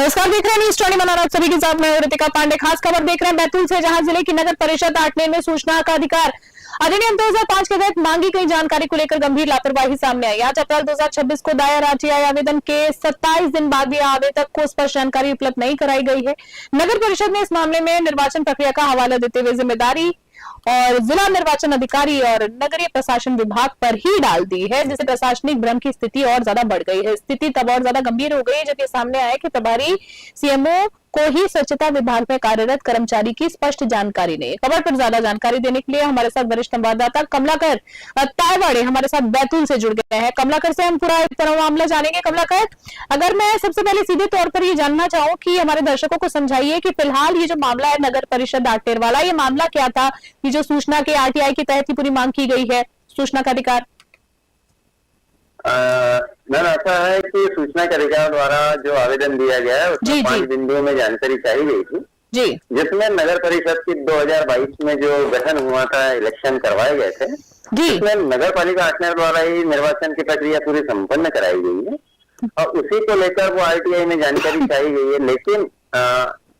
नमस्कार, देख रहे हैं न्यूज 20 मनोरथ। सभी के साथ मैं ऋतिका पांडे। खास खबर देख रहे हैं बैतूल से, जहां जिले की नगर परिषद आठनेर में सूचना का अधिकार अधिनियम 2005 के तहत मांगी गई जानकारी को लेकर गंभीर लापरवाही सामने आई। 8 अप्रैल 2026 को दायर आरटीआई आवेदन के 27 दिन बाद भी आवेदक को स्पष्ट जानकारी उपलब्ध नहीं कराई गई है। नगर परिषद ने इस मामले में निर्वाचन प्रक्रिया का हवाला देते हुए जिम्मेदारी और जिला निर्वाचन अधिकारी और नगरीय प्रशासन विभाग पर ही डाल दी है, जिससे प्रशासनिक भ्रम की स्थिति और ज्यादा बढ़ गई है। स्थिति तब और ज्यादा गंभीर हो गई जब ये सामने आया कि प्रभारी सीएमओ को ही स्वच्छता विभाग में कार्यरत कर्मचारी की स्पष्ट जानकारी नहीं। खबर पर ज्यादा जानकारी देने के लिए हमारे साथ वरिष्ठ संवाददाता कमलाकर तायवाड़े हमारे साथ बैतूल से जुड़ गए हैं। कमलाकर से हम पूरा मामला जानेंगे। कमलाकर, अगर मैं सबसे पहले सीधे तौर पर ये जानना चाहूँ कि हमारे दर्शकों को समझाइए कि फिलहाल ये जो मामला है नगर परिषद आठनेर वाला, ये मामला क्या था? ये जो सूचना के आरटीआई के तहत ही पूरी मांग की गई है, सूचना का अधिकार। मैम, ऐसा है कि सूचना के अधिकार द्वारा जो आवेदन दिया गया है उसमें 5 बिंदुओं में जानकारी चाहिए गई थी जी, जिसमें नगर परिषद की 2022 में जो गठन हुआ था, इलेक्शन करवाए गए थे जी, इसमें नगर पालिका आठनेर द्वारा ही निर्वाचन की प्रक्रिया पूरी संपन्न कराई गई है और उसी को लेकर वो आरटीआई में जानकारी चाहिए गई है। लेकिन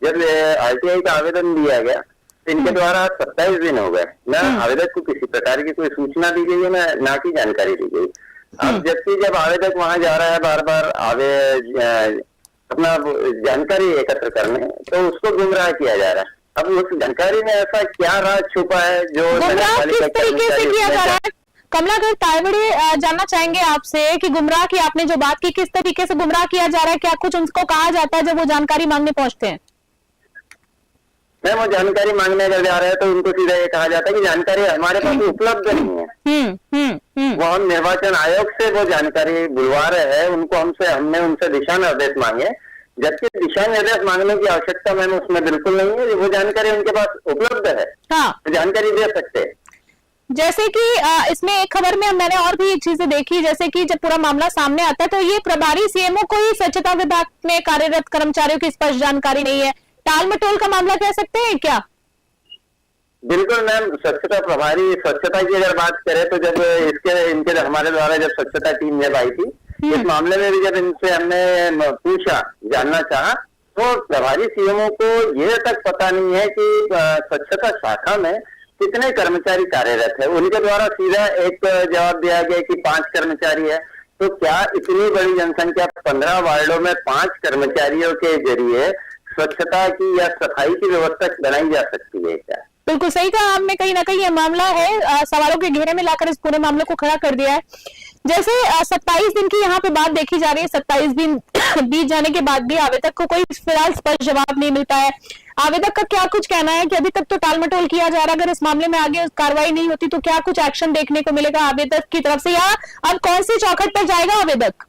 जब आरटीआई का आवेदन दिया गया तो इनके द्वारा 27 दिन हो गए, न आवेदक को किसी प्रकार की कोई सूचना दी गई है न की जानकारी दी गई। अब जब आवेदक वहां जा रहा है बार बार अपना जानकारी एकत्र करने, तो उसको गुमराह किया जा रहा है। अब उस जानकारी में ऐसा क्या राज छुपा है जो किस तरीके से किया जा रहा है? कमलाकर तायवाड़े, जानना चाहेंगे आपसे कि गुमराह की आपने जो बात की, किस तरीके से गुमराह किया जा रहा है? क्या कुछ उनको कहा जाता है जब वो जानकारी मांगने पहुंचते हैं? नहीं, वो जानकारी मांगने अगर जा रहे हैं तो उनको सीधा ये कहा जाता है कि जानकारी हमारे पास उपलब्ध नहीं है। वो हम निर्वाचन आयोग से वो जानकारी बुलवा रहे हैं, हमने उनसे दिशा निर्देश मांगे, जबकि दिशा निर्देश मांगने की आवश्यकता मैम उसमें बिल्कुल नहीं है। वो जानकारी उनके पास उपलब्ध है, तो जानकारी दे सकते हैं। जैसे कि इसमें एक खबर में मैंने और भी चीजें देखी, जैसे कि जब पूरा मामला सामने आता है तो ये प्रभारी सीएमओ को ही स्वच्छता विभाग में कार्यरत कर्मचारियों की स्पष्ट जानकारी नहीं है। टाल मटोल का मामला कह सकते हैं क्या? बिल्कुल मैम, स्वच्छता प्रभारी, स्वच्छता की अगर बात करें तो जब इनके हमारे द्वारा जब स्वच्छता टीम जब आई थी, इस मामले में भी जब इनसे हमने पूछा, जानना चाहा, तो प्रभारी सीएमओ को ये तक पता नहीं है कि स्वच्छता शाखा में कितने कर्मचारी कार्यरत है। उनके द्वारा सीधा एक जवाब दिया गया कि 5 कर्मचारी है। तो क्या इतनी बड़ी जनसंख्या 15 वार्डों में 5 कर्मचारियों के जरिए स्वच्छता की या सफाई की व्यवस्था बनाई जा सकती है क्या? बिल्कुल सही कहा आपने। कहीं ना कहीं ये मामला है सवालों के घेरे में लाकर इस पूरे मामले को खड़ा कर दिया है। जैसे 27 दिन की यहाँ पे बात देखी जा रही है, 27 दिन बीत जाने के बाद भी आवेदक को कोई फिलहाल स्पष्ट जवाब नहीं मिलता है। आवेदक का क्या कुछ कहना है कि अभी तक तो टालमटोल किया जा रहा है, अगर इस मामले में आगे कार्रवाई नहीं होती तो क्या कुछ एक्शन देखने को मिलेगा आवेदक की तरफ से, या अब कौन सी चौखट पर जाएगा आवेदक?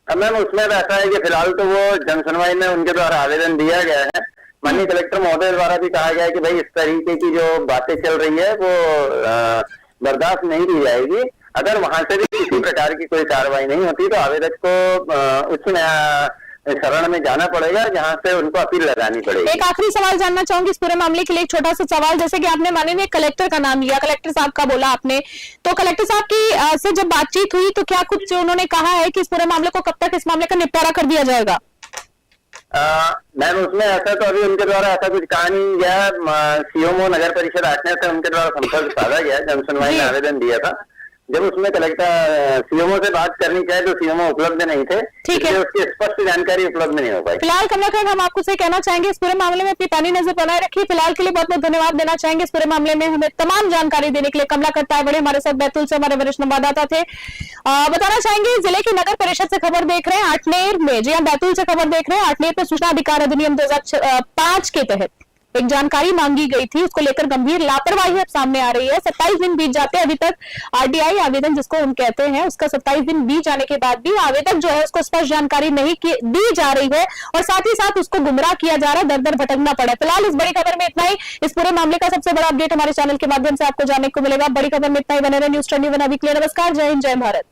मैम, उसमें रहता है कि फिलहाल तो वो जनसुनवाई में उनके द्वारा आवेदन दिया गया है। माननीय कलेक्टर महोदय द्वारा भी कहा गया है कि भाई इस तरीके की जो बातें चल रही है वो बर्दाश्त नहीं की जाएगी। अगर वहां से भी किसी प्रकार की कोई कार्रवाई नहीं होती तो आवेदक को उच्च शरण में जाना पड़ेगा, जहां से उनको अपील लगानी पड़ेगी। एक आखिरी सवाल जानना चाहूंगी इस पूरे मामले के लिए, एक छोटा सा सवाल। जैसे कि आपने माननीय कलेक्टर का नाम लिया, कलेक्टर साहब का बोला आपने, तो कलेक्टर साहब की से जब बातचीत हुई तो क्या कुछ उन्होंने कहा है कि इस पूरे मामले को कब तक इस मामले का निपटारा कर दिया जाएगा? मैम, उसमें ऐसा तो अभी उनके द्वारा ऐसा कुछ कहा नहीं गया। सीएमओ नगर परिषद आठनेर से उनके द्वारा संपर्क साधा गया, जनसुनवाई में आवेदन दिया था। जब उसमें कलेक्टर सीएमओ से बात करनी चाहे तो सीएमओ उपलब्ध नहीं थे, ठीक है, उसकी स्पष्ट जानकारी उपलब्ध नहीं हो पाई। फिलहाल कमलाकर, हम आपको से कहना चाहेंगे इस पूरे मामले में अपनी पैनी नजर बनाए रखिए। फिलहाल के लिए बहुत बहुत धन्यवाद देना चाहेंगे इस पूरे मामले में हमें तमाम जानकारी देने के लिए। कमलाकर तायवाड़े हमारे साथ बैतूल से हमारे वरिष्ठ संवाददाता थे। बताना चाहेंगे जिले की नगर परिषद से खबर देख रहे हैं आठनेर में, जी हाँ, बैतूल से खबर देख रहे हैं। आठनेर पे सूचना अधिकार अधिनियम 2005 के तहत एक जानकारी मांगी गई थी, उसको लेकर गंभीर लापरवाही अब सामने आ रही है। 27 दिन बीत जाते हैं, अभी तक आरटीआई आवेदन जिसको हम कहते हैं उसका 27 दिन बीत जाने के बाद भी आवेदक जो है उसको स्पष्ट जानकारी नहीं दी जा रही है और साथ ही साथ उसको गुमराह किया जा रहा है, दर दर भटकना पड़ा। फिलहाल इस बड़ी खबर में इतना ही। इस पूरे मामले का सबसे बड़ा अपडेट हमारे चैनल के माध्यम से आपको जानने को मिलेगा। बड़ी खबर में इतना ही। बने रहे न्यूज 21 अभी के लिए। नमस्कार, जय हिंद, जय भारत।